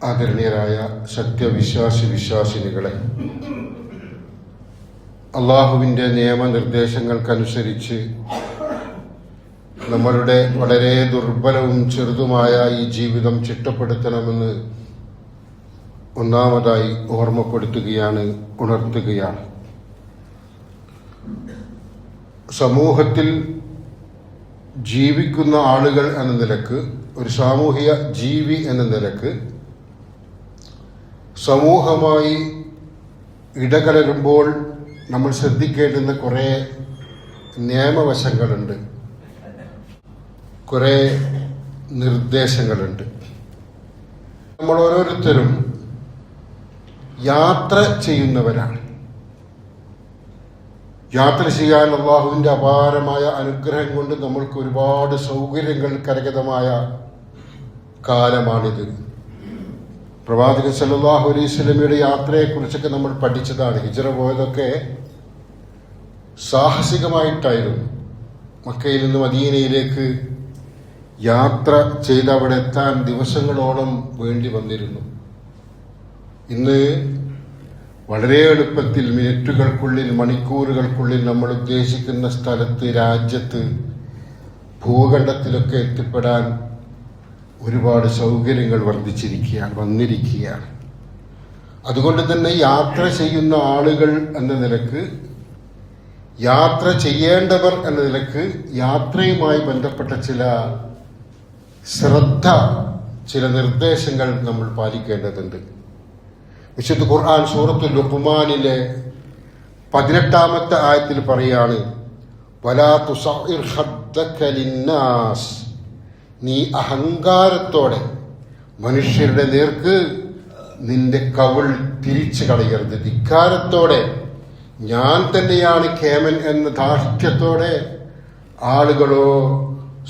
ആദരണീയരായ വിശ്വാസിനികളെ, അള്ളാഹുവിൻ്റെ നിയമനിർദ്ദേശങ്ങൾക്കനുസരിച്ച് നമ്മളുടെ വളരെ ദുർബലവും ചെറുതുമായ ഈ ജീവിതം ചിട്ടപ്പെടുത്തണമെന്ന് ഒന്നാമതായി ഓർമ്മപ്പെടുത്തുകയാണ്, ഉണർത്തുകയാണ്. സമൂഹത്തിൽ ജീവിക്കുന്ന ആളുകൾ എന്ന നിലക്ക്, ഒരു സാമൂഹിക ജീവി എന്ന നിലക്ക് സമൂഹമായി ഇടകലരുമ്പോൾ നമ്മൾ ശ്രദ്ധിക്കേണ്ടുന്ന കുറേ നിയമവശങ്ങളുണ്ട്, കുറേ നിർദ്ദേശങ്ങളുണ്ട്. നമ്മൾ ഓരോരുത്തരും യാത്ര ചെയ്യുന്നവരാണ്. യാത്ര ചെയ്യാൻ അള്ളാഹുവിൻ്റെ അപാരമായ അനുഗ്രഹം കൊണ്ട് നമ്മൾക്ക് ഒരുപാട് സൗകര്യങ്ങൾ കരഗതമായ കാലമാണിത്. പ്രവാചകൻ സല്ലല്ലാഹു അലൈഹി വസല്ലമയുടെ യാത്രയെക്കുറിച്ചൊക്കെ നമ്മൾ പഠിച്ചതാണ്. ഹിജ്റ പോയതൊക്കെ സാഹസികമായിട്ടായിരുന്നു. മക്കയിൽ നിന്ന് മദീനയിലേക്ക് യാത്ര ചെയ്ത് അവിടെ എത്താൻ ദിവസങ്ങളോളം വേണ്ടി വന്നിരുന്നു. ഇന്ന് വളരെ എളുപ്പത്തിൽ മിനിറ്റുകൾക്കുള്ളിൽ, മണിക്കൂറുകൾക്കുള്ളിൽ നമ്മൾ ഉദ്ദേശിക്കുന്ന സ്ഥലത്ത്, രാജ്യത്ത്, ഭൂഖണ്ഡത്തിലൊക്കെ എത്തിപ്പെടാൻ ഒരുപാട് സൗകര്യങ്ങൾ വന്നിരിക്കുകയാണ്. അതുകൊണ്ട് തന്നെ യാത്ര ചെയ്യുന്ന ആളുകൾ എന്ന നിലക്ക്, യാത്ര ചെയ്യേണ്ടവർ എന്ന നിലക്ക് യാത്രയുമായി ബന്ധപ്പെട്ട ചില നിർദ്ദേശങ്ങൾ നമ്മൾ പാലിക്കേണ്ടതുണ്ട്. വിശുദ്ധ ഖുർആൻ സൂറത്തുൽ ലുഖ്മാനിലെ 18-ാമത്തെ ആയത്തിൽ പറയാണ്, വലാ തുസഇർ ഖദ്ദക ലിന്നാസ്, നീ അഹങ്കാരത്തോടെ മനുഷ്യരുടെ നേർക്ക് നിന്റെ കവിൾ തിരിച്ചു കളയരുത്. ധിക്കാരത്തോടെ, ഞാൻ തന്നെയാണ് കേമൻ എന്ന ധാർഷ്ട്യത്തോടെ ആളുകളോ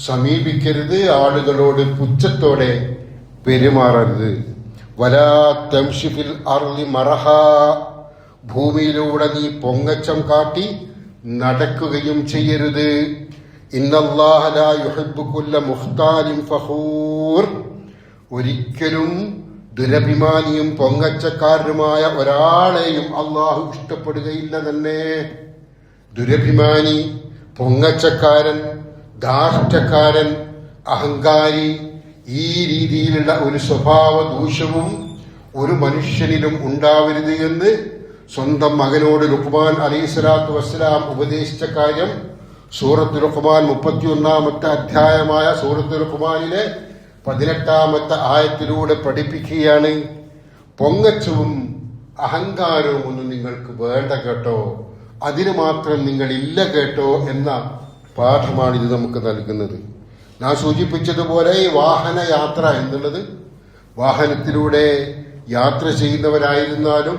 സമീപിക്കരുത്, ആളുകളോട് പുച്ഛത്തോടെ പെരുമാറരുത്. വലാ തംശി ഫിൽ അർളി മറഹാ, ഭൂമിയിലൂടെ നീ പൊങ്ങച്ചം കാട്ടി നടക്കുകയും ചെയ്യരുത്. ഇന്നല്ലാഹ ലാ യുഹിബ്ബു കുല്ല മുഖ്താലിൻ ഫഖൂർ, ഒരിക്കലും ദുരഭിമാനിയും പൊങ്ങച്ചക്കാരനുമായ ഒരാളെയും അള്ളാഹു ഇഷ്ടപ്പെടുകയില്ല തന്നെ. ദുരഭിമാനി, പൊങ്ങച്ചക്കാരൻ, ധാർഷ്ട്യക്കാരൻ, അഹങ്കാരി, ഈ രീതിയിലുള്ള ഒരു സ്വഭാവ ദൂഷ്യവും ഒരു മനുഷ്യനിലും ഉണ്ടാവരുത് എന്ന് സ്വന്തം മകനോട് ലുഖ്മാൻ അലൈഹിസ്സലാത്തു വസ്സലാം ഉപദേശിച്ച കാര്യം സൂറത്ത് ലുഖ്മാൻ 31-ാമത്തെ അധ്യായമായ സൂറത്ത് ലുഖ്മാനിലെ 18-ാമത്തെ ആയത്തിലൂടെ പഠിപ്പിക്കുകയാണ്. പൊങ്ങച്ചവും അഹങ്കാരവും ഒന്നും നിങ്ങൾക്ക് വേണ്ട കേട്ടോ, അതിന് മാത്രം നിങ്ങൾ ഇല്ല കേട്ടോ എന്ന പാഠമാണ് ഇത് നമുക്ക് നൽകുന്നത്. ഞാൻ സൂചിപ്പിച്ചതുപോലെ വാഹനയാത്ര എന്നുള്ളത്, വാഹനത്തിലൂടെ യാത്ര ചെയ്യുന്നവരായിരുന്നാലും,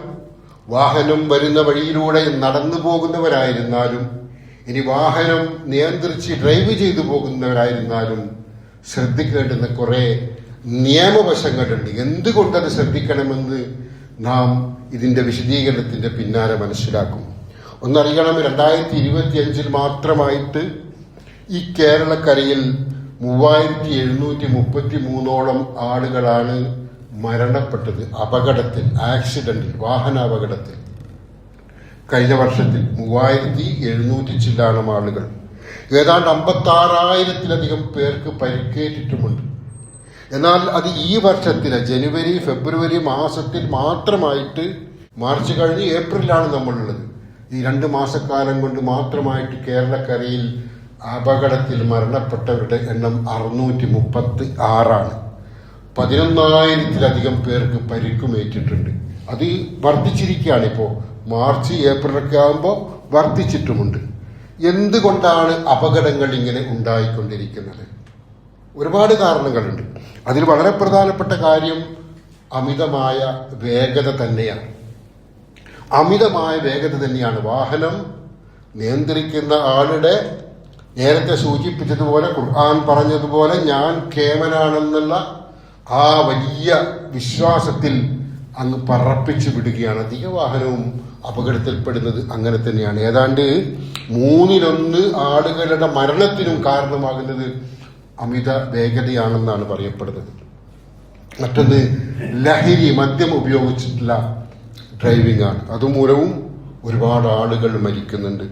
വാഹനം വരുന്ന വഴിയിലൂടെ നടന്നു പോകുന്നവരായിരുന്നാലും, ഇനി വാഹനം നിയന്ത്രിച്ച് ഡ്രൈവ് ചെയ്തു പോകുന്നവരായിരുന്നാലും ശ്രദ്ധിക്കേണ്ടുന്ന കുറെ നിയമവശങ്ങളുണ്ട്. എന്തുകൊണ്ടത് ശ്രദ്ധിക്കണമെന്ന് നാം ഇതിന്റെ വിശദീകരണത്തിന്റെ പിന്നാലെ മനസ്സിലാക്കും. ഒന്നറിയണം, 2025 മാത്രമായിട്ട് ഈ കേരളക്കരയിൽ 3733 ആളുകളാണ് മരണപ്പെട്ടത് അപകടത്തിൽ, ആക്സിഡന്റിൽ, വാഹനാപകടത്തിൽ. കഴിഞ്ഞ വർഷത്തിൽ 3700 ചില്ലാനം ആളുകൾ, ഏതാണ്ട് 56,000-ലധികം പേർക്ക് പരിക്കേറ്റിട്ടുമുണ്ട്. എന്നാൽ അത് ഈ വർഷത്തിലെ ജനുവരി ഫെബ്രുവരി മാസത്തിൽ മാത്രമായിട്ട്, മാർച്ച് കഴിഞ്ഞ് ഏപ്രിലാണ് നമ്മളുള്ളത്, ഈ 2 മാസക്കാലം കൊണ്ട് മാത്രമായിട്ട് കേരളക്കരയിൽ അപകടത്തിൽ മരണപ്പെട്ടവരുടെ എണ്ണം 636 11,000-ലധികം പേർക്ക് പരിക്കുമേറ്റിട്ടുണ്ട്. അത് വർദ്ധിച്ചിരിക്കുകയാണ്. ഇപ്പോൾ മാർച്ച് ഏപ്രിലൊക്കെ ആകുമ്പോൾ വർദ്ധിച്ചിട്ടുമുണ്ട്. എന്തുകൊണ്ടാണ് അപകടങ്ങൾ ഇങ്ങനെ ഉണ്ടായിക്കൊണ്ടിരിക്കുന്നത്? ഒരുപാട് കാരണങ്ങളുണ്ട്. അതിൽ വളരെ പ്രധാനപ്പെട്ട കാര്യം അമിതമായ വേഗത തന്നെയാണ്. വാഹനം നിയന്ത്രിക്കുന്ന ആളുടെ, നേരത്തെ സൂചിപ്പിച്ചതുപോലെ ഖുർആൻ പറഞ്ഞതുപോലെ ഞാൻ കേമനാണെന്നുള്ള ആ വലിയ വിശ്വാസത്തിൽ അങ്ങ് പറപ്പിച്ചു വിടുകയാണ്. അധിക വാഹനവും അപകടത്തിൽപ്പെടുന്നത് അങ്ങനെ തന്നെയാണ്. ഏതാണ്ട് 1/3 ആളുകളുടെ മരണത്തിനും കാരണമാകുന്നത് അമിത വേഗതയാണെന്നാണ് പറയപ്പെടുന്നത്. മറ്റൊന്ന് ലഹരി മദ്യം ഉപയോഗിച്ചിട്ടുള്ള ഡ്രൈവിംഗ് ആണ്. അതുമൂലവും ഒരുപാട് ആളുകൾ മരിക്കുന്നുണ്ട്.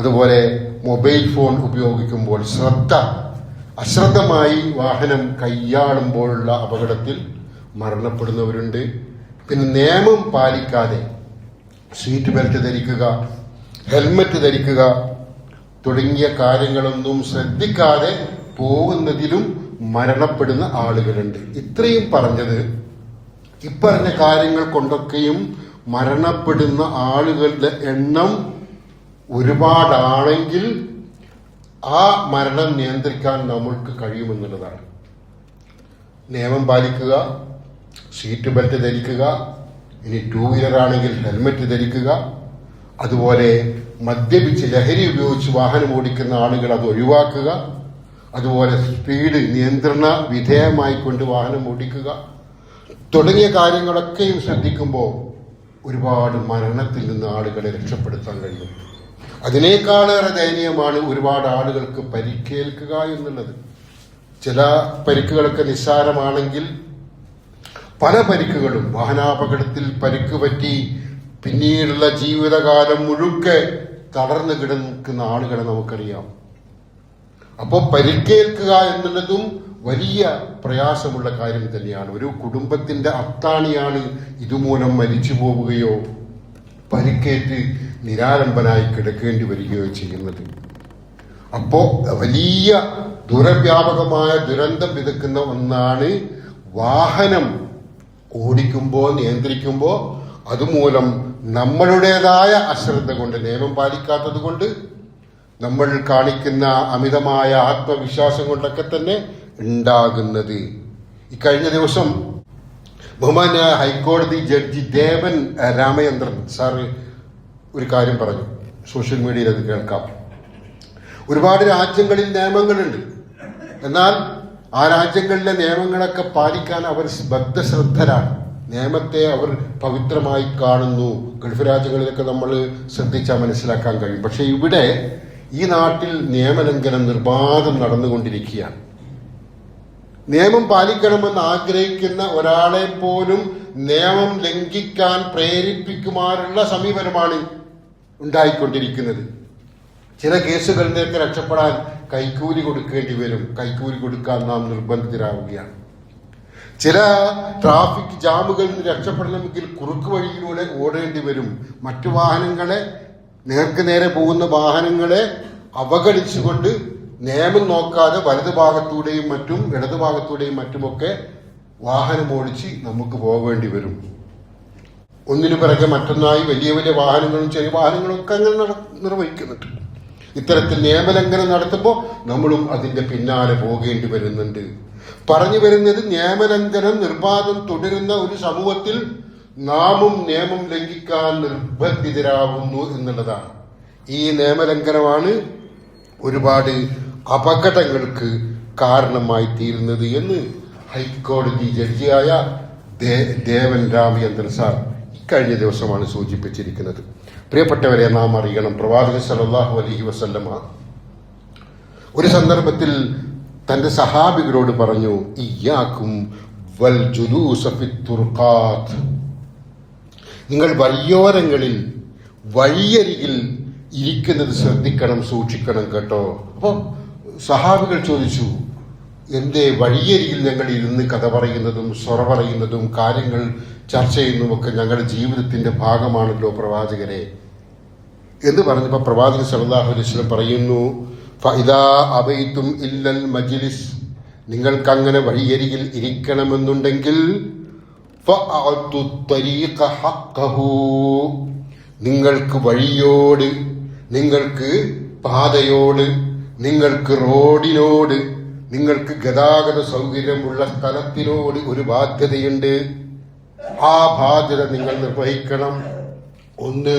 അതുപോലെ മൊബൈൽ ഫോൺ ഉപയോഗിക്കുമ്പോൾ അശ്രദ്ധമായി വാഹനം കൈയാളുമ്പോഴുള്ള അപകടത്തിൽ മരണപ്പെടുന്നവരുണ്ട്. പിന്നെ നിയമം പാലിക്കാതെ സീറ്റ് ബെൽറ്റ് ധരിക്കുക, ഹെൽമറ്റ് ധരിക്കുക തുടങ്ങിയ കാര്യങ്ങളൊന്നും ശ്രദ്ധിക്കാതെ പോകുന്നതിലും മരണപ്പെടുന്ന ആളുകളുണ്ട്. ഇത്രയും പറഞ്ഞത് ഇപ്പറഞ്ഞ കാര്യങ്ങൾ കൊണ്ടൊക്കെയും മരണപ്പെടുന്ന ആളുകളുടെ എണ്ണം ഒരുപാടാണെങ്കിൽ ആ മരണം നിയന്ത്രിക്കാൻ നമ്മൾക്ക് കഴിയുമെന്നുള്ളതാണ്. നിയമം പാലിക്കുക, സീറ്റ് ബെൽറ്റ് ധരിക്കുക, ഇനി 2 വീലർ ആണെങ്കിൽ ഹെൽമറ്റ് ധരിക്കുക, അതുപോലെ മദ്യപിച്ച് ലഹരി ഉപയോഗിച്ച് വാഹനം ഓടിക്കുന്ന ആളുകൾ അത് ഒഴിവാക്കുക, അതുപോലെ സ്പീഡ് നിയന്ത്രണ വിധേയമായിക്കൊണ്ട് വാഹനം ഓടിക്കുക തുടങ്ങിയ കാര്യങ്ങളൊക്കെയും ശ്രദ്ധിക്കുമ്പോൾ ഒരുപാട് മരണത്തിൽ നിന്ന് ആളുകളെ രക്ഷപ്പെടുത്താൻ കഴിയും. അതിനേക്കാളേറെ ദയനീയമാണ് ഒരുപാട് ആളുകൾക്ക് പരിക്കേൽക്കുക എന്നുള്ളത്. ചില പരിക്കുകളൊക്കെ നിസ്സാരമാണെങ്കിൽ പല പരിക്കുകളും വാഹനാപകടത്തിൽ പരിക്ക് പറ്റി പിന്നീടുള്ള ജീവിതകാലം മുഴുക്കെ തളർന്നു കിടക്കുന്ന ആളുകളെ നമുക്കറിയാം. അപ്പോൾ പരിക്കേൽക്കുക എന്നുള്ളതും വലിയ പ്രയാസമുള്ള കാര്യം തന്നെയാണ്. ഒരു കുടുംബത്തിന്റെ അത്താണിയാണ് ഇതുമൂലം മരിച്ചു പോവുകയോ പരിക്കേറ്റ് നിരാലംബനായി കിടക്കേണ്ടി വരികയോ ചെയ്യുന്നത്. അപ്പോ വലിയ ദൂരവ്യാപകമായ ദുരന്തം വിതക്കുന്ന ഒന്നാണ് വാഹനം ഓടിക്കുമ്പോൾ, നിയന്ത്രിക്കുമ്പോൾ അതുമൂലം നമ്മളുടേതായ അശ്രദ്ധ കൊണ്ട്, നിയമം പാലിക്കാത്തത് കൊണ്ട്, നമ്മൾ കാണിക്കുന്ന അമിതമായ ആത്മവിശ്വാസം കൊണ്ടൊക്കെ തന്നെ ഉണ്ടാകുന്നത്. ഇക്കഴിഞ്ഞ ദിവസം ബഹുമാന്യ ഹൈക്കോടതി ജഡ്ജി ദേവൻ രാമചന്ദ്രൻ സാറ് ഒരു കാര്യം പറഞ്ഞു. സോഷ്യൽ മീഡിയയിൽ അത് കേൾക്കാം. ഒരുപാട് രാജ്യങ്ങളിൽ നിയമങ്ങളുണ്ട്, എന്നാൽ ആ രാജ്യങ്ങളിലെ നിയമങ്ങളൊക്കെ പാലിക്കാൻ അവർ ബദ്ധശ്രദ്ധരാണ്. നിയമത്തെ അവർ പവിത്രമായി കാണുന്നു. ഗൾഫ് രാജ്യങ്ങളിലൊക്കെ നമ്മൾ ശ്രദ്ധിച്ചാൽ മനസ്സിലാക്കാൻ കഴിയും. പക്ഷെ ഇവിടെ ഈ നാട്ടിൽ നിയമലംഘനം നിർബാധം നടന്നുകൊണ്ടിരിക്കുകയാണ്. നിയമം പാലിക്കണമെന്ന് ആഗ്രഹിക്കുന്ന ഒരാളെ പോലും നിയമം ലംഘിക്കാൻ പ്രേരിപ്പിക്കുമാറുള്ള സമീപനമാണ് ഉണ്ടായിക്കൊണ്ടിരിക്കുന്നത്. ചില കേസുകളിലേക്ക് രക്ഷപ്പെടാൻ കൈക്കൂലി കൊടുക്കേണ്ടി വരും. കൈക്കൂലി കൊടുക്കാൻ നാം നിർബന്ധിതരാവുകയാണ്. ചില ട്രാഫിക് ജാമുകളിൽ നിന്ന് രക്ഷപ്പെടണമെങ്കിൽ കുറുക്ക് വഴിയിലൂടെ ഓടേണ്ടി വരും. മറ്റു വാഹനങ്ങളെ, നേർക്ക് നേരെ പോകുന്ന വാഹനങ്ങളെ അവഗണിച്ചുകൊണ്ട് നിയമം നോക്കാതെ വലതു ഭാഗത്തൂടെയും മറ്റും ഇടതു ഭാഗത്തൂടെയും മറ്റുമൊക്കെ വാഹനം ഓടിച്ച് നമുക്ക് പോകേണ്ടി വരും. ഒന്നിനു പിറകെ മറ്റൊന്നായി വലിയ വലിയ വാഹനങ്ങളും ചെറിയ വാഹനങ്ങളും ഒക്കെ അങ്ങനെ നിർവഹിക്കുന്നുണ്ട്. ഇത്തരത്തിൽ നിയമലംഘനം നടത്തുമ്പോൾ നമ്മളും അതിന്റെ പിന്നാലെ പോകേണ്ടി വരുന്നുണ്ട്. പറഞ്ഞു വരുന്നത് നിയമലംഘനം നിർബാധം തുടരുന്ന ഒരു സമൂഹത്തിൽ നാമും നിയമം ലംഘിക്കാൻ നിർബന്ധിതരാകുന്നു എന്നുള്ളതാണ്. ഈ നിയമലംഘനമാണ് ഒരുപാട് അപകടങ്ങൾക്ക് കാരണമായി തീരുന്നത് എന്ന് ഹൈക്കോടതി ജഡ്ജിയായ ദേവൻ രാമചന്ദ്രൻ സാർ ഇക്കഴിഞ്ഞ ദിവസമാണ് സൂചിപ്പിച്ചിരിക്കുന്നത്. പ്രിയപ്പെട്ടവരെ, നാം അറിയണം, പ്രവാചകൻ സല്ലല്ലാഹു അലൈഹി വസല്ലമ ഒരു സന്ദർഭത്തിൽ തന്റെ സഹാബികളോട് പറഞ്ഞു, ഇയ്യാക്കും വൽ ജുലൂസ ഫിത്തുർഖാത്ത്, നിങ്ങൾ വഴിയോരങ്ങളിൽ വഴിയരികിൽ ഇരിക്കുന്നത് ശ്രദ്ധിക്കണം, സൂക്ഷിക്കണം കേട്ടോ. അപ്പോൾ സഹാബികൾ ചോദിച്ചു, എന്തേ വഴിയരികിൽ ഞങ്ങൾ ഇരുന്ന് കഥ പറയുന്നതും സ്വറ പറയുന്നതും കാര്യങ്ങൾ ചർച്ച ചെയ്യുന്നതുമൊക്കെ ഞങ്ങളുടെ ജീവിതത്തിന്റെ ഭാഗമാണല്ലോ പ്രവാചകരെ എന്ന് പറഞ്ഞപ്പോൾ പ്രവാചകൻ സല്ലല്ലാഹു അലൈഹി വസല്ലം പറയുന്നു, ഫഇദാ അബൈതും ഇല്ലൽ മജ്ലിസ്, നിങ്ങൾക്കങ്ങനെ വഴിയരികിൽ ഇരിക്കണമെന്നുണ്ടെങ്കിൽ ഫഅതു ത്വരീഖ ഹഖ്ഖഹു, നിങ്ങൾക്ക് വഴിയോട്, നിങ്ങൾക്ക് പാതയോട്, നിങ്ങൾക്ക് റോഡിനോട്, നിങ്ങൾക്ക് ഗതാഗത സൗകര്യമുള്ള സ്ഥലത്തിനോട് ഒരു ബാധ്യതയുണ്ട്. ആ ബാധ്യത നിങ്ങൾ നിർവഹിക്കണം. 1.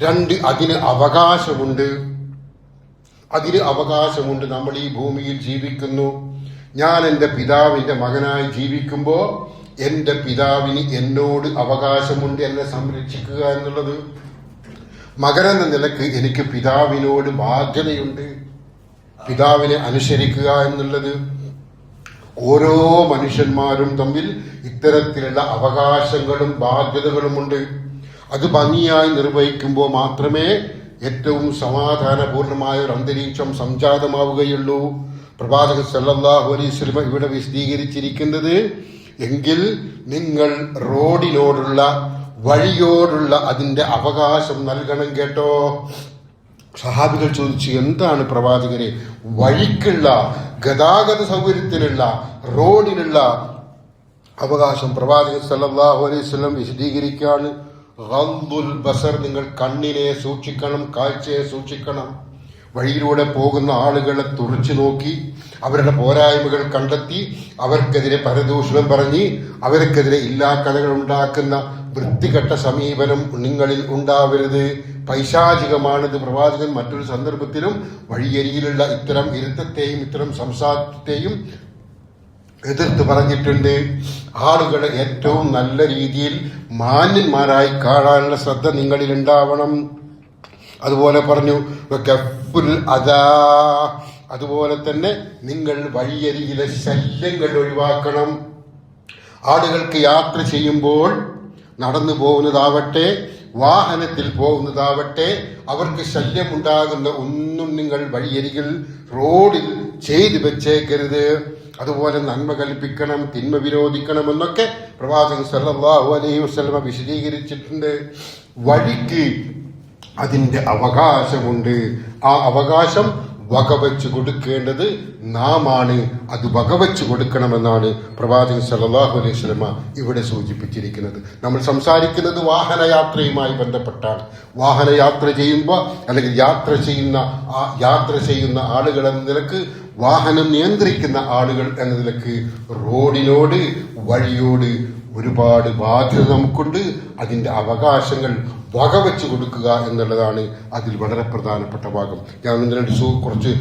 2, അതിന് അവകാശമുണ്ട്. നമ്മൾ ഈ ഭൂമിയിൽ ജീവിക്കുന്നു. ഞാൻ എൻ്റെ പിതാവിൻ്റെ മകനായി ജീവിക്കുമ്പോൾ എൻ്റെ പിതാവിന് എന്നോട് അവകാശമുണ്ട്, എന്നെ സംരക്ഷിക്കുക എന്നുള്ളത്. മകനെന്ന നിലക്ക് എനിക്ക് പിതാവിനോട് ബാധ്യതയുണ്ട്, പിതാവിനെ അനുസരിക്കുക എന്നുള്ളത്. ഓരോ മനുഷ്യന്മാരും തമ്മിൽ ഇത്തരത്തിലുള്ള അവകാശങ്ങളും ബാധ്യതകളുമുണ്ട്. അത് ഭംഗിയായി നിർവഹിക്കുമ്പോൾ മാത്രമേ ഏറ്റവും സമാധാനപൂർണമായ ഒരു അന്തരീക്ഷം സംജാതമാവുകയുള്ളൂ. പ്രവാചകൻ സല്ലല്ലാഹു അലൈഹി വസല്ലം ഇവിടെ വിശദീകരിച്ചിരിക്കുന്നത്, എങ്കിൽ നിങ്ങൾ റോഡിനോടുള്ള, വഴിയോടുള്ള അതിന്റെ അവകാശം നൽകണം കേട്ടോ. സഹാബികൾ ചോദിച്ചു, എന്താണ് പ്രവാചകരെ വഴിക്കുള്ള, ഗതാഗത സൗകര്യത്തിനുള്ള, റോഡിനുള്ള അവകാശം? പ്രവാചകൻ സല്ലല്ലാഹു അലൈഹി വസല്ലം വിശദീകരിക്കുകയാണ്, ഗദ്ദുൽ ബസർ, നിങ്ങൾ കണ്ണിനെ സൂക്ഷിക്കണം, കാഴ്ചയെ സൂക്ഷിക്കണം. വഴിയിലൂടെ പോകുന്ന ആളുകളെ തുറച്ചു നോക്കി അവരുടെ പോരായ്മകൾ കണ്ടെത്തി അവർക്കെതിരെ പരദൂഷണം പറഞ്ഞ് അവർക്കെതിരെ ഇല്ലാ കഥകൾ ഉണ്ടാക്കുന്ന വൃത്തികെട്ട സമീപനം നിങ്ങളിൽ ഉണ്ടാവരുത്. പൈശാചികമാണിത്. പ്രവാചകൻ മറ്റൊരു സന്ദർഭത്തിലും വഴിയരികിലുള്ള ഇത്തരം ഇരുത്തത്തെയും ഇത്തരം സംസാരത്തെയും എതിർത്ത് പറഞ്ഞിട്ടുണ്ട്. ആളുകളെ ഏറ്റവും നല്ല രീതിയിൽ മാന്യന്മാരായി കാണാനുള്ള ശ്രദ്ധ നിങ്ങളിൽ ഉണ്ടാവണം. അതുപോലെ പറഞ്ഞു, അതുപോലെ തന്നെ നിങ്ങൾ വഴിയരികിലെ ശല്യങ്ങൾ ഒഴിവാക്കണം. ആളുകൾക്ക് യാത്ര ചെയ്യുമ്പോൾ, നടന്നു പോകുന്നതാവട്ടെ, വാഹനത്തിൽ പോകുന്നതാവട്ടെ, അവർക്ക് ശല്യമുണ്ടാകുന്ന ഒന്നും നിങ്ങൾ വഴിയരികിൽ, റോഡിൽ ചെയ്തു വെച്ചേക്കരുത്. അതുപോലെ നന്മ കൽപ്പിക്കണം, തിന്മ വിരോധിക്കണം എന്നൊക്കെ പ്രവാചകൻ സല്ലല്ലാഹു അലൈഹി വസല്ലം വിശദീകരിച്ചിട്ടുണ്ട്. വഴിക്ക് അതിന്റെ അവകാശമുണ്ട്. ആ അവകാശം വകവെച്ചു കൊടുക്കേണ്ടത് നാമാണ്. അത് വകവെച്ചു കൊടുക്കണമെന്നാണ് പ്രവാചകൻ സല്ലല്ലാഹു അലൈഹി വസല്ലം ഇവിടെ സൂചിപ്പിച്ചിരിക്കുന്നത്. നമ്മൾ സംസാരിക്കുന്നത് വാഹനയാത്രയുമായി ബന്ധപ്പെട്ടാണ്. വാഹനയാത്ര ചെയ്യുമ്പോൾ, അല്ലെങ്കിൽ യാത്ര ചെയ്യുന്ന ആളുകൾ എന്ന നിലക്ക്, വാഹനം നിയന്ത്രിക്കുന്ന ആളുകൾ എന്ന നിലക്ക് റോഡിനോട്, വഴിയോട് ഒരുപാട് ബാധ്യത നമുക്കുണ്ട്. അതിന്റെ അവകാശങ്ങൾ വകവെച്ചു കൊടുക്കുക എന്നുള്ളതാണ് അതിൽ വളരെ പ്രധാനപ്പെട്ട ഭാഗം. ഞാൻ കുറച്ച്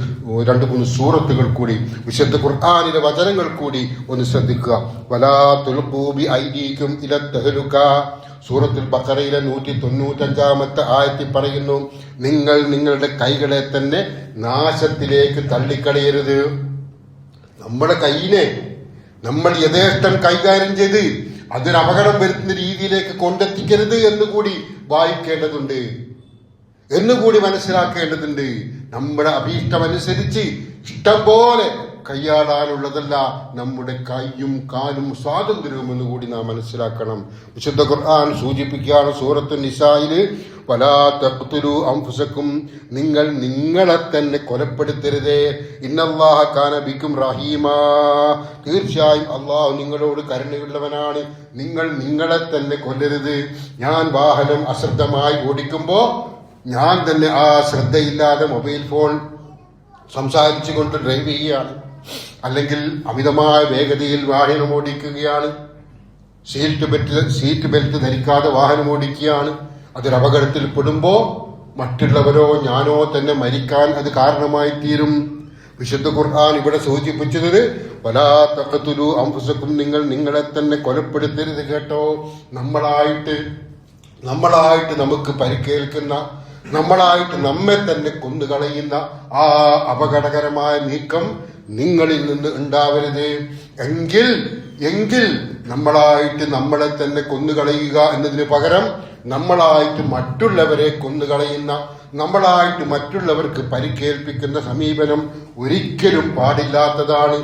2-3 സൂറത്തുകൾ കൂടി, വിശുദ്ധ ഖുർആനിലെ വചനങ്ങൾ കൂടി ഒന്ന് ശ്രദ്ധിക്കുക. വലാ തുൽഖൂ ബി ഐദീകും ഇല തഹ്ലുക, സൂറത്തുൽ ബഖറയിലെ 195-ാമത്തെ ആയത്തിൽ പറയുന്നു, നിങ്ങൾ നിങ്ങളുടെ കൈകളെ തന്നെ നാശത്തിലേക്ക് തള്ളിക്കളയരുത്. നമ്മുടെ കൈയിനെ നമ്മൾ യഥേഷ്ടം കൈകാര്യം ചെയ്ത് അതൊരു അപകടം വരുത്തുന്ന രീതിയിലേക്ക് കൊണ്ടെത്തിക്കരുത് എന്നുകൂടി വായിക്കേണ്ടതുണ്ട്, എന്നുകൂടി മനസ്സിലാക്കേണ്ടതുണ്ട്. നമ്മുടെ അഭീഷ്ടമനുസരിച്ച് ഇഷ്ടം പോലെ കൈയാടാനുള്ളതല്ല നമ്മുടെ കൈയും കാലും സ്വാതന്ത്ര്യവും എന്നുകൂടി നാം മനസ്സിലാക്കണം. വിശുദ്ധ ഖുർആൻ സൂചിപ്പിക്കുകയാണ് സൂറത്തുൻ നിസായില്, വലാ തഖ്തുലൂ അൻഫുസകും, നിങ്ങൾ നിങ്ങളെ തന്നെ കൊലപ്പെടുത്തരുതേ, ഇന്നല്ലാഹ കാന ബിക്കും റഹീമാ, തീർച്ചയായും അള്ളാഹു നിങ്ങളോട് കരുണയുള്ളവനാണ്. നിങ്ങൾ നിങ്ങളെ തന്നെ കൊല്ലരുത്. ഞാൻ വാഹനം അശ്രദ്ധമായി ഓടിക്കുമ്പോ ഞാൻ തന്നെ ആ ശ്രദ്ധയില്ലാതെ മൊബൈൽ ഫോൺ സംസാരിച്ചുകൊണ്ട് ഡ്രൈവ് ചെയ്യുകയാണ്, അല്ലെങ്കിൽ അമിതമായ വേഗതയിൽ വാഹനം ഓടിക്കുകയാണ്, സീറ്റ് ബെൽറ്റ് ധരിക്കാതെ വാഹനം ഓടിക്കുകയാണ്, അതൊരു അപകടത്തിൽ പെടുമ്പോ മറ്റുള്ളവരോ ഞാനോ തന്നെ മരിക്കാൻ അത് കാരണമായി തീരും. വിശുദ്ധ ഖുർആൻ ഇവിടെ സൂചിപ്പിച്ചത്, വലാ തഖ്തുലൂ അൻഫുസകും, നിങ്ങൾ നിങ്ങളെ തന്നെ കൊലപ്പെടുത്തരുത് കേട്ടോ. നമ്മളായിട്ട് നമുക്ക് പരിക്കേൽക്കുന്ന, നമ്മളായിട്ട് നമ്മെ തന്നെ കൊന്നുകളയുന്ന ആ അപകടകരമായ നീക്കം നിങ്ങളിൽ നിന്ന് ഉണ്ടാവരുത്. എങ്കിൽ നമ്മളായിട്ട് നമ്മളെ തന്നെ കൊന്നുകളയുക എന്നതിന് പകരം നമ്മളായിട്ട് മറ്റുള്ളവരെ കൊന്നുകളയുന്ന, നമ്മളായിട്ട് മറ്റുള്ളവർക്ക് പരിക്കേൽപ്പിക്കുന്ന സമീപനം ഒരിക്കലും പാടില്ലാത്തതാണ്.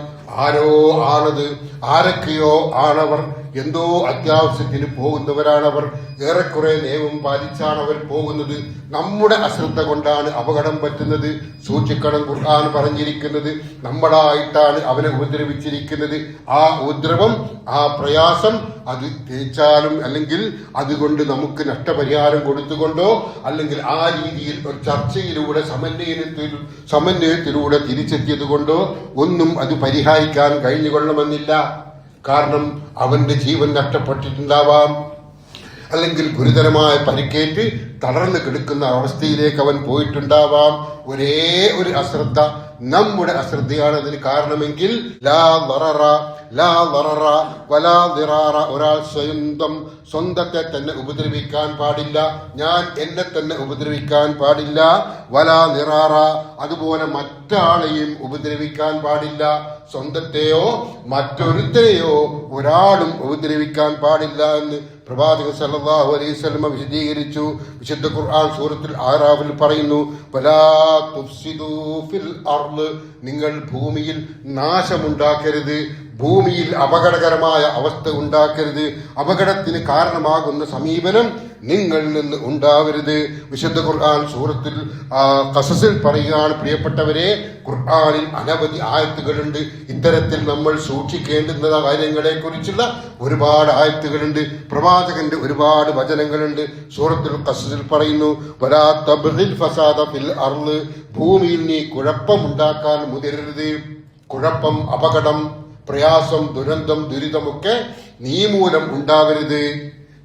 ആരോ ആണത്, ആരൊക്കെയോ ആണവർ, എന്തോ അത്യാവശ്യത്തിന് പോകുന്നവരാണവർ, ഏറെക്കുറെ നിയമം പാലിച്ചാണ് അവർ പോകുന്നത്. നമ്മുടെ അശ്രദ്ധ കൊണ്ടാണ് അപകടം പറ്റുന്നത്. സൂക്ഷിക്കണം, ഖുർആൻ പറഞ്ഞിരിക്കുന്നത് നമ്മളായിട്ടാണ് അവനെ ഉപദ്രവിച്ചിരിക്കുന്നത്. ആ ഉപദ്രവം, ആ പ്രയാസം അത് തേച്ചാലും, അല്ലെങ്കിൽ അതുകൊണ്ട് നമുക്ക് നഷ്ടപരിഹാരം കൊടുത്തുകൊണ്ടോ, അല്ലെങ്കിൽ ആ രീതിയിൽ ഒരു ചർച്ചയിലൂടെ സമന്വയത്തിലൂടെ തിരിച്ചെത്തിയത് കൊണ്ടോ ഒന്നും അത് പരിഹരിക്കാൻ കഴിഞ്ഞുകൊള്ളണമെന്നില്ല. കാരണം അവന്റെ ജീവൻ നഷ്ടപ്പെട്ടിട്ടുണ്ടാവാം, അല്ലെങ്കിൽ ഗുരുതരമായ പരിക്കേറ്റ് തളർന്നു കിടക്കുന്ന അവസ്ഥയിലേക്ക് അവൻ പോയിട്ടുണ്ടാവാം. ഒരേ ഒരു അശ്രദ്ധ, നമ്മുടെ അശ്രദ്ധയാണ് അതിന് കാരണമെങ്കിൽ ലാ ദററ വലാ ദിറാറ, ഒരാൾ സ്വന്തത്തെ തന്നെ ഉപദ്രവിക്കാൻ പാടില്ല, ഞാൻ എന്നെ തന്നെ ഉപദ്രവിക്കാൻ പാടില്ല. വലാ ദിറാറ, അതുപോലെ മറ്റാളെയും ഉപദ്രവിക്കാൻ പാടില്ല. സ്വന്തത്തെയോ മറ്റൊരുത്തരെയോ ഒരാളും ഉപദ്രവിക്കാൻ പാടില്ല എന്ന് പ്രവാചകൻ സല്ലല്ലാഹു അലൈഹി വസല്ലം വിശദീകരിച്ചു. വിശുദ്ധ ഖുർആൻ സൂറത്തുൽ അഅറാഫിൽ പറയുന്നു, വലാ തുഫ്സിദൂ ഫിൽ അർള്, നിങ്ങൾ ഭൂമിയിൽ നാശമുണ്ടാക്കരുത്, ഭൂമിയിൽ അപകടകരമായ അവസ്ഥ ഉണ്ടാക്കരുത്, അപകടത്തിന് കാരണമാകുന്ന സമീപനം നിങ്ങളിൽ നിന്ന് ഉണ്ടാവരുത്. വിശുദ്ധ ഖുർആൻ സൂറത്തുൽ ഖസസിൽ പറയുകയാണ്, പ്രിയപ്പെട്ടവരെ, ഖുർആനിൽ അനവധി ആയത്തുകളുണ്ട്. ഇത്തരത്തിൽ നമ്മൾ സൂക്ഷിക്കേണ്ടുന്ന കാര്യങ്ങളെ കുറിച്ചുള്ള ഒരുപാട് ആയത്തുകളുണ്ട്. പ്രവാചകന്റെ ഒരുപാട് വചനങ്ങളുണ്ട്. സൂറത്തുൽ ഖസസിൽ പറയുന്നു, വലാ തബ്ഗിൽ ഫസാദ ഫിൽ അർള്, ഭൂമിയിൽ നീ കുഴപ്പമുണ്ടാക്കാൻ മുതിരരുത്. കുഴപ്പം, അപകടം, പ്രയാസം, ദുരന്തം, ദുരിതമൊക്കെ നീ മൂലം ഉണ്ടാവരുത്,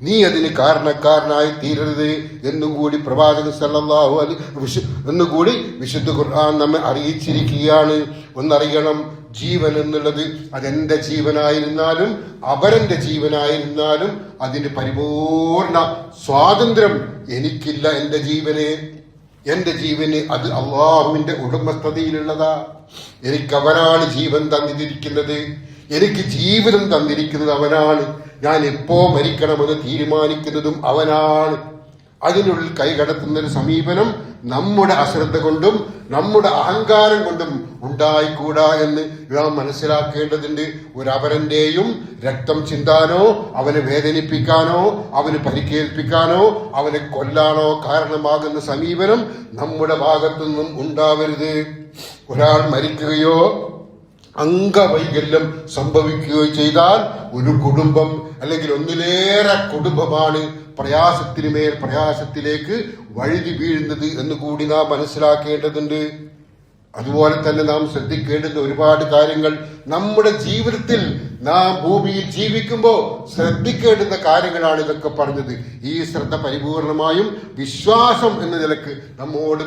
നീ അതിന് കാരണക്കാരനായി തീരരുത് എന്നും കൂടി പ്രവാചകൻ സല്ലല്ലാഹു അലൈഹി എന്നുകൂടി വിശുദ്ധ ഖുർആൻ നമ്മെ അറിയിച്ചിരിക്കുകയാണ്. ഒന്നറിയണം, ജീവൻ എന്നുള്ളത് അതെന്റെ ജീവനായിരുന്നാലും അപരന്റെ ജീവനായിരുന്നാലും അതിന് പരിപൂർണ സ്വാതന്ത്ര്യം എനിക്കില്ല. എന്റെ ജീവന് അത് അള്ളാഹുവിന്റെ ഉടമസ്ഥതയിലുള്ളതാ. എനിക്ക് അവനാണ് ജീവൻ തന്നിരിക്കുന്നത്, എനിക്ക് ജീവിതം തന്നിരിക്കുന്നത് അവനാണ്. ഞാൻ എപ്പോ മരിക്കണമെന്ന് തീരുമാനിക്കുന്നതും അവനാണ്. അതിനുള്ളിൽ കൈകടത്തുന്ന ഒരു സമീപനം നമ്മുടെ അശ്രദ്ധ കൊണ്ടും നമ്മുടെ അഹങ്കാരം കൊണ്ടും ഉണ്ടായിക്കൂടാ എന്ന് നാം മനസ്സിലാക്കേണ്ടതുണ്ട്. ഒരു അപരന്റെയും രക്തം ചിന്താനോ അവനെ വേദനിപ്പിക്കാനോ അവന് പരിക്കേൽപ്പിക്കാനോ അവനെ കൊല്ലാനോ കാരണമാകുന്ന സമീപനം നമ്മുടെ ഭാഗത്തു നിന്നും ഉണ്ടാവരുത്. ഒരാൾ മരിക്കുകയോ അംഗവൈകല്യം സംഭവിക്കുകയോ ചെയ്താൽ ഒരു കുടുംബം അല്ലെങ്കിൽ ഒന്നിലേറെ കുടുംബമാണ് പ്രയാസത്തിന് മേൽ പ്രയാസത്തിലേക്ക് വഴുതി വീഴുന്നത് എന്ന് കൂടി നാം മനസ്സിലാക്കേണ്ടതുണ്ട്. അതുപോലെ തന്നെ നാം ശ്രദ്ധിക്കേണ്ടുന്ന ഒരുപാട് കാര്യങ്ങൾ നമ്മുടെ ജീവിതത്തിൽ നാം ഭൂമിയിൽ ജീവിക്കുമ്പോൾ ശ്രദ്ധിക്കേണ്ടുന്ന കാര്യങ്ങളാണ് ഇതൊക്കെ പറഞ്ഞത്. ഈ ശ്രദ്ധ പരിപൂർണമായും വിശ്വാസം എന്ന നിലക്ക് നമ്മോട്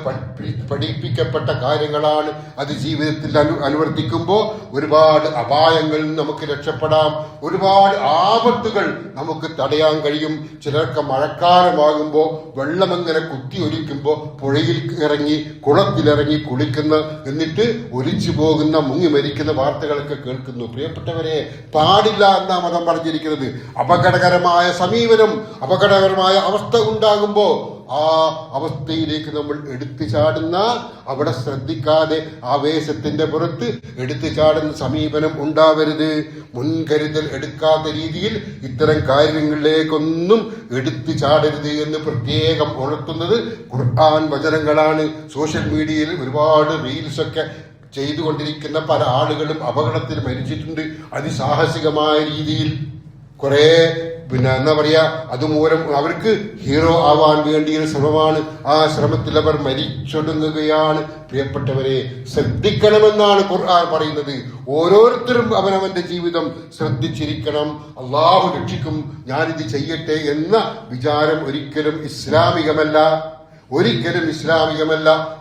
പഠിപ്പിക്കപ്പെട്ട കാര്യങ്ങളാണ്. അത് ജീവിതത്തിൽ അനുവർത്തിക്കുമ്പോൾ ഒരുപാട് അപായങ്ങളിൽ നമുക്ക് രക്ഷപ്പെടാം, ഒരുപാട് ആപത്തുകൾ നമുക്ക് തടയാൻ കഴിയും. ചിലർക്ക് മഴക്കാലമാകുമ്പോൾ വെള്ളമെങ്ങനെ കുത്തിയൊലിക്കുമ്പോൾ പുഴയിൽ ഇറങ്ങി കുളത്തിലിറങ്ങി കുളിക്കുന്ന, എന്നിട്ട് ഒലിച്ചു പോകുന്ന, മുങ്ങി മരിക്കുന്ന വാർത്തകളൊക്കെ കേൾക്കുന്നു. പ്രിയപ്പെട്ടവരെ, പാടില്ല എന്നാ മതം പറഞ്ഞിരിക്കുന്നത്. അപകടകരമായ സമീപനം, അപകടകരമായ അവസ്ഥ ഉണ്ടാകുമ്പോൾ ആ അവസ്ഥയിലേക്ക് നമ്മൾ എടുത്തു ചാടുന്ന, അവിടെ ശ്രദ്ധിക്കാതെ ആവേശത്തിന്റെ പുറത്ത് എടുത്തു ചാടുന്ന സമീപനം ഉണ്ടാവരുത്. മുൻകരുതൽ എടുക്കാത്ത രീതിയിൽ ഇത്തരം കാര്യങ്ങളിലേക്കൊന്നും എടുത്തു ചാടരുത് എന്ന് പ്രത്യേകം ഉണർത്തുന്നത് ഖുർആൻ വചനങ്ങളാണ്. സോഷ്യൽ മീഡിയയിൽ ഒരുപാട് റീൽസൊക്കെ ചെയ്തുകൊണ്ടിരിക്കുന്ന പല ആളുകളും അപകടത്തിൽ മരിച്ചിട്ടുണ്ട്. അതിസാഹസികമായ രീതിയിൽ കുറെ എന്താ പറയാ, അതുമൂലം അവർക്ക് ഹീറോ ആവാൻ വേണ്ടിയ ശ്രമമാണ്. ആ ശ്രമത്തിൽ അവർ മരിച്ചൊടുങ്ങുകയാണ്. പ്രിയപ്പെട്ടവരെ, ശ്രദ്ധിക്കണമെന്നാണ് ഖുർആൻ പറയുന്നത്. ഓരോരുത്തരും അവനവന്റെ ജീവിതം ശ്രദ്ധിച്ചിരിക്കണം. അള്ളാഹു രക്ഷിക്കും, ഞാനിത് ചെയ്യട്ടെ എന്ന വിചാരം ഒരിക്കലും ഇസ്ലാമികമല്ല.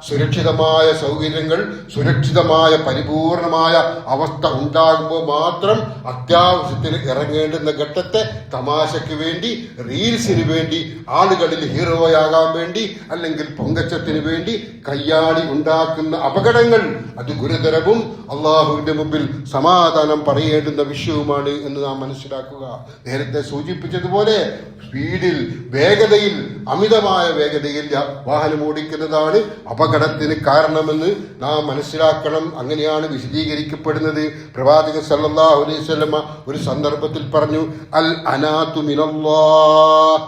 സുരക്ഷിതമായ സൗകര്യങ്ങൾ, സുരക്ഷിതമായ പരിപൂർണമായ അവസ്ഥ ഉണ്ടാകുമ്പോൾ മാത്രം അത്യാവശ്യത്തിന് ഇറങ്ങേണ്ടുന്ന ഘട്ടത്തെ തമാശയ്ക്ക് വേണ്ടി, റീൽസിന് വേണ്ടി, ആളുകളിൽ ഹീറോയാകാൻ വേണ്ടി, അല്ലെങ്കിൽ പൊങ്കച്ചത്തിന് വേണ്ടി കയ്യാടി ഉണ്ടാക്കുന്ന അപകടങ്ങൾ അത് ഗുരുതരവും അള്ളാഹുവിന്റെ മുമ്പിൽ സമാധാനം പറയേണ്ടുന്ന വിഷയവുമാണ് എന്ന് നാം മനസ്സിലാക്കുക. നേരത്തെ സൂചിപ്പിച്ചതുപോലെ സ്പീഡിൽ, വേഗതയിൽ, അമിതമായ വേഗതയിൽ വാഹനം ഓടിക്കുന്നതാണ് അപകടത്തിന് കാരണമെന്ന് നാം മനസ്സിലാക്കണം. അങ്ങനെയാണ് വിശദീകരിക്കപ്പെടുന്നത്. പ്രവാചകൻ സല്ലല്ലാഹു അലൈഹി വസല്ലം ഒരു സന്ദർഭത്തിൽ പറഞ്ഞു, അൽ അനാതു മിനല്ലാഹ്,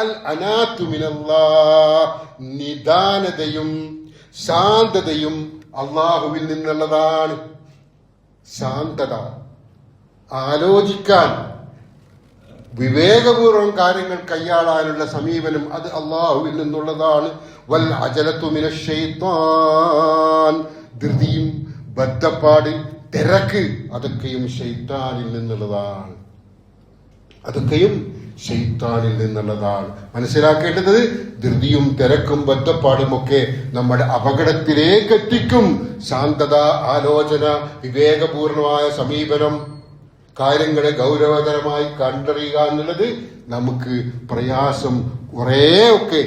അൽ അനാതു മിനല്ലാഹ്, നിദാനതയും ശാന്തതയും അള്ളാഹുവിൽ നിന്നുള്ളതാണ്. ശാന്തത, ആലോചിക്കാൻ, വിവേകപൂർവം കാര്യങ്ങൾ കൈയാളാനുള്ള സമീപനം അത് അള്ളാഹുവിൽ നിന്നുള്ളതാണ്. വൽ അജലത്തു മിനശ് ശൈത്താൻ, ധൃതിയും ബദ്ധപ്പാട്, തിരക്ക്, അതൊക്കെയും ശൈത്താനിൽ നിന്നുള്ളതാണ്. മനസ്സിലാക്കേണ്ടത്, ധൃതിയും തിരക്കും ബദ്ധപ്പാടും ഒക്കെ നമ്മുടെ അപകടത്തിലേക്ക് എത്തിക്കും. ശാന്തത, ആലോചന, വിവേകപൂർണമായ സമീപനം, കാര്യങ്ങളെ ഗൗരവതരമായി കണ്ടറിയുക എന്നുള്ളത് നമുക്ക് പ്രയാസം കുറേ ഒക്കെ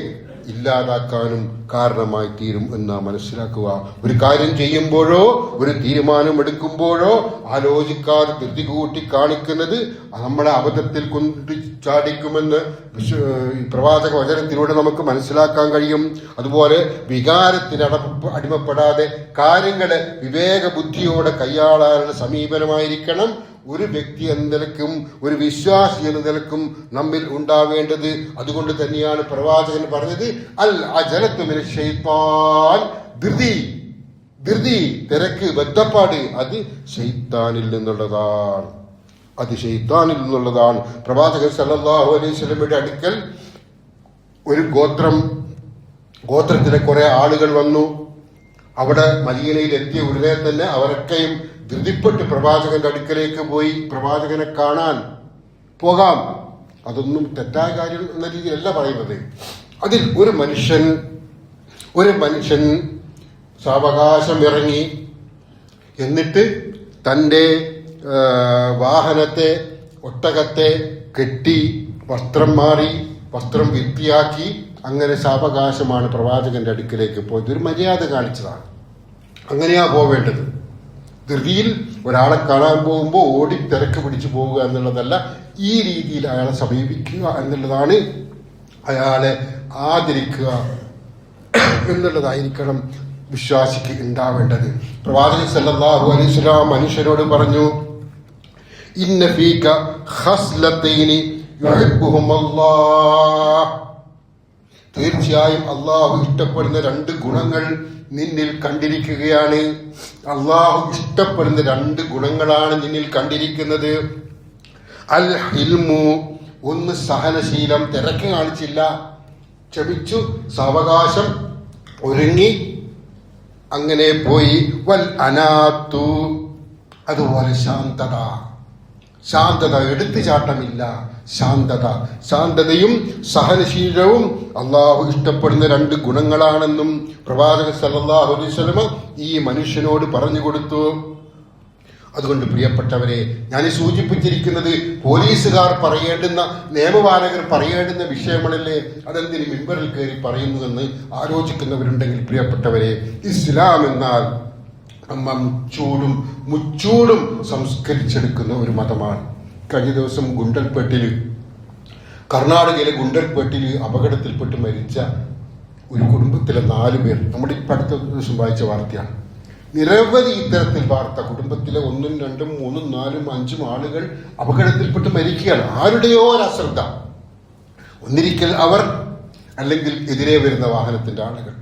ഇല്ലാതാക്കാനും കാരണമായി തീരും എന്ന് മനസ്സിലാക്കുക. ഒരു കാര്യം ചെയ്യുമ്പോഴോ ഒരു തീരുമാനമെടുക്കുമ്പോഴോ ആലോചിക്കാതെ ധൃതി കൂട്ടി കാണിക്കുന്നത് നമ്മളെ അബദ്ധത്തിൽ കൊണ്ട് ചാടിക്കുമെന്ന് പ്രവാചക വചനത്തിലൂടെ നമുക്ക് മനസ്സിലാക്കാൻ കഴിയും. അതുപോലെ വികാരത്തിന് അടിമപ്പെടാതെ കാര്യങ്ങളെ വിവേക ബുദ്ധിയോടെ കൈയാളാനുള്ള സമീപനമായിരിക്കണം ഒരു വ്യക്തി എന്ന നിലക്കും ഒരു വിശ്വാസി എന്ന നിലക്കും നമ്മിൽ ഉണ്ടാവേണ്ടത്. അതുകൊണ്ട് തന്നെയാണ് പ്രവാചകൻ പറഞ്ഞത്, അൽ അജലത്തു മിന ശൈത്താൻ, ധൃതി, തിരക്ക്, ബദ്ധപ്പാട് അത് ശൈത്താനിൽ നിന്നുള്ളതാണ്. പ്രവാചകൻ സല്ലല്ലാഹു അലൈഹി വസല്ലമയുടെ അടുക്കൽ ഒരു ഗോത്രത്തിലെ കുറെ ആളുകൾ വന്നു. അവിടെ മദീനയിൽ എത്തിയ ഉടനെ തന്നെ അവരൊക്കെയും ധൃതിപ്പെട്ട് പ്രവാചകന്റെ അടുക്കലേക്ക് പോയി. പ്രവാചകനെ കാണാൻ പോകാം, അതൊന്നും തെറ്റായ കാര്യം എന്ന രീതിയിലല്ല പറയുന്നത്. അതിൽ ഒരു മനുഷ്യൻ സാവകാശം ഇറങ്ങി, എന്നിട്ട് തൻ്റെ വാഹനത്തെ ഒട്ടകത്തെ കെട്ടി വസ്ത്രം മാറി വസ്ത്രം വൃത്തിയാക്കി അങ്ങനെ സാവകാശമാണ് പ്രവാചകന്റെ അടുക്കലേക്ക് പോയത്. ഒരു മര്യാദ കാണിച്ചതാണ്. അങ്ങനെയാ പോവേണ്ടത്. ധൃതിയിൽ ഒരാളെ കാണാൻ പോകുമ്പോൾ ഓടി തിരക്ക് പിടിച്ചു പോവുക എന്നുള്ളതല്ല, ഈ രീതിയിൽ അയാളെ സമീപിക്കുക എന്നുള്ളതാണ്, അയാളെ ആദരിക്കുക എന്നുള്ളതായിരിക്കണം വിശ്വാസിക്ക് ഉണ്ടാവേണ്ടത്. പ്രവാചകൻ സല്ലല്ലാഹു അലൈഹി വസല്ലം മനുഷ്യരോട് പറഞ്ഞു, ഇന്ന ഫീക ഖസ്ലതൈനി യുഹിബ്ബുഹുമല്ലാഹ്, തീർച്ചയായും അള്ളാഹു ഇഷ്ടപ്പെടുന്ന രണ്ട് ഗുണങ്ങൾ നിന്നിൽ കണ്ടിരിക്കുകയാണ്. അള്ളാഹു ഇഷ്ടപ്പെടുന്ന രണ്ട് ഗുണങ്ങളാണ് നിന്നിൽ കണ്ടിരിക്കുന്നത്. അൽ ഹിൽമു, ഒന്ന് സഹനശീലം, തിരക്ക് കാണിച്ചില്ല, ക്ഷമിച്ചു, സാവകാശം, ഒരുങ്ങി അങ്ങനെ പോയി. വൽ അനാത്തു, അതുപോലെ ശാന്തത, എടുത്തുചാട്ടമില്ല, ശാന്തതയും സഹനശീലവും അള്ളാഹു ഇഷ്ടപ്പെടുന്ന രണ്ട് ഗുണങ്ങളാണെന്നും പ്രവാചകൻ സല്ലല്ലാഹു അലൈഹി വസല്ലം ഈ മനുഷ്യനോട് പറഞ്ഞു കൊടുത്തു. അതുകൊണ്ട് പ്രിയപ്പെട്ടവരെ, ഞാൻ സൂചിപ്പിച്ചിരിക്കുന്നത് പോലീസുകാർ പറയേണ്ടുന്ന, നിയമപാലകർ പറയേണ്ടുന്ന വിഷയങ്ങളല്ലേ, അതെന്തിന് മിമ്പറിൽ കയറി പറയുന്നതെന്ന് ആലോചിക്കുന്നവരുണ്ടെങ്കിൽ പ്രിയപ്പെട്ടവരെ, ഇസ്ലാം എന്നാൽ മുച്ചൂടും സംസ്കരിച്ചെടുക്കുന്ന ഒരു മതമാണ്. കഴിഞ്ഞ ദിവസം കർണാടകയിലെ ഗുണ്ടൽപേട്ടിൽ അപകടത്തിൽപ്പെട്ട് മരിച്ച ഒരു കുടുംബത്തിലെ 4 പേർ നമ്മുടെ ഇപ്പം അടുത്ത ദിവസം വായിച്ച വാർത്തയാണ്. നിരവധി ഇത്തരത്തിൽ വാർത്ത, കുടുംബത്തിലെ 1, 2, 3, 4, 5 ആളുകൾ അപകടത്തിൽപ്പെട്ട് മരിക്കുകയാണ്. ആരുടെയോ ഒരു അശ്രദ്ധ, ഒന്നിരിക്കൽ അവർ, അല്ലെങ്കിൽ എതിരെ വരുന്ന വാഹനത്തിന്റെ ആളുകൾ.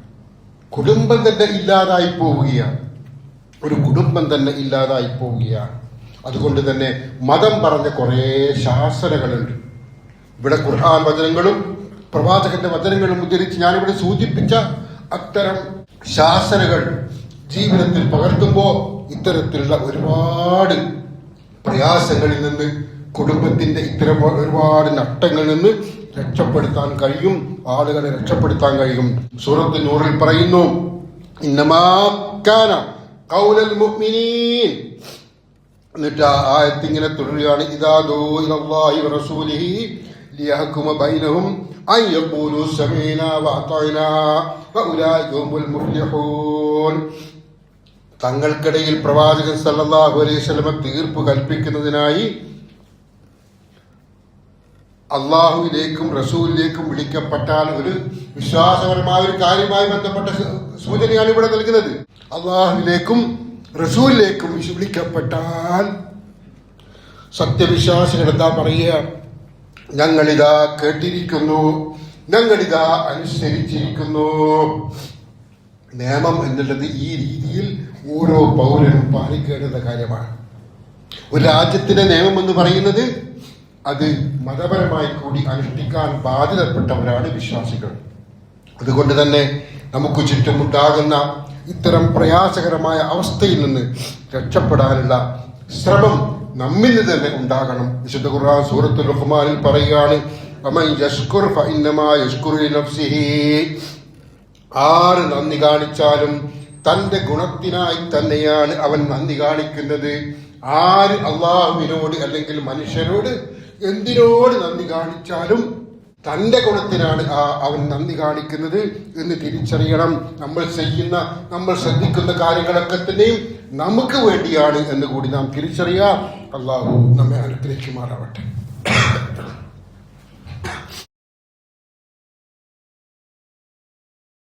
കുടുംബം തന്നെ ഇല്ലാതായി പോവുകയാണ്. അതുകൊണ്ട് തന്നെ മതം പറഞ്ഞ കുറേ ശാസനകളുണ്ട്. ഇവിടെ ഖുർആൻ വചനങ്ങളും പ്രവാചകന്റെ വചനങ്ങളും ഉദ്ധരിച്ച് ഞാനിവിടെ സൂചിപ്പിച്ച അത്തരം ശാസനകൾ ജീവിതത്തിൽ പകർത്തുമ്പോൾ ഇത്തരത്തിലുള്ള ഒരുപാട് പ്രയാസങ്ങളിൽ നിന്ന്, കുടുംബത്തിന്റെ ഇത്തരം ഒരുപാട് നഷ്ടങ്ങളിൽ നിന്ന് രക്ഷപ്പെടുത്താൻ കഴിയും, ആളുകളെ രക്ഷപ്പെടുത്താൻ കഴിയും. സൂറത്ത് നൂറിൽ പറയുന്നു, ഇന്നമാ കാന ഖൗലൽ മുഅ്മിനീൻ, എന്നിട്ട് ആ ആയത്ത് ഇങ്ങനെ തുടരുകയാണ്, ഇദാ ദൂ ഇലല്ലാഹി വറസൂലിഹി ലിയഹ്കുമ ബൈനഹും അൻ യഖൂലു സമീനാ വഅതഅനാ വഉലൈക ഹുമുൽ മുഫ്ലിഹൂൻ. തങ്ങൾക്കിടയിൽ പ്രവാചകൻ സല്ലല്ലാഹു അലൈഹി വസല്ലം തീർപ്പ് കൽപ്പിക്കുന്നതിനായി അള്ളാഹുവിലേക്കും റസൂലിലേക്കും വിളിക്കപ്പെട്ടാൽ, ഒരു വിശ്വാസപരമായ ഒരു കാര്യമായി ബന്ധപ്പെട്ട സൂചനയാണ് ഇവിടെ നൽകുന്നത്. അള്ളാഹുവിലേക്കും റസൂലിലേക്കും വിളിക്കപ്പെട്ടാൽ സത്യവിശ്വാസികൾ എന്താ പറയുക? ഞങ്ങളിതാ കേട്ടിരിക്കുന്നു, ഞങ്ങളിതാ അനുസരിച്ചിരിക്കുന്നു. നിയമം എന്നുള്ളത് ഈ രീതിയിൽ ഓരോ പൗരനും പാലിക്കേണ്ടുന്ന കാര്യമാണ്. ഒരു രാജ്യത്തിന്റെ നിയമം എന്ന് പറയുന്നത് അത് മതപരമായി കൂടി അനുഷ്ഠിക്കാൻ ബാധ്യതപ്പെട്ടവരാണ് വിശ്വാസികൾ. അതുകൊണ്ട് തന്നെ നമുക്ക് ചുറ്റുമുണ്ടാകുന്ന ഇത്തരം പ്രയാസകരമായ അവസ്ഥയിൽ നിന്ന് രക്ഷപ്പെടാനുള്ള ശ്രമം നമ്മിൽ തന്നെ ഉണ്ടാകണം. വിശുദ്ധ ഖുർആൻ സൂറത്തുൽ ലുഖ്മാനിൽ പറയുകയാണ്, വമൻ യശ്കുർ ഫഇന്നമാ യശ്കുറു ലിനഫ്സിഹി. ആര് നന്ദി കാണിച്ചാലും തന്റെ ഗുണത്തിനായി തന്നെയാണ് അവൻ നന്ദി കാണിക്കുന്നത്. ആര് അള്ളാഹുവിനോട് അല്ലെങ്കിൽ മനുഷ്യരോട് എന്തിനോട് നന്ദി കാണിച്ചാലും തൻ്റെ ഗുണത്തിനാണ് അവൻ നന്ദി കാണിക്കുന്നത് എന്ന് തിരിച്ചറിയണം. നമ്മൾ ശ്രദ്ധിക്കുന്ന കാര്യങ്ങളൊക്കെ തന്നെയും നമുക്ക് വേണ്ടിയാണ് എന്ന് കൂടി നാം തിരിച്ചറിയാം. അള്ളാഹു നമ്മെ അനുഗ്രഹിക്കുമാറാവട്ടെ.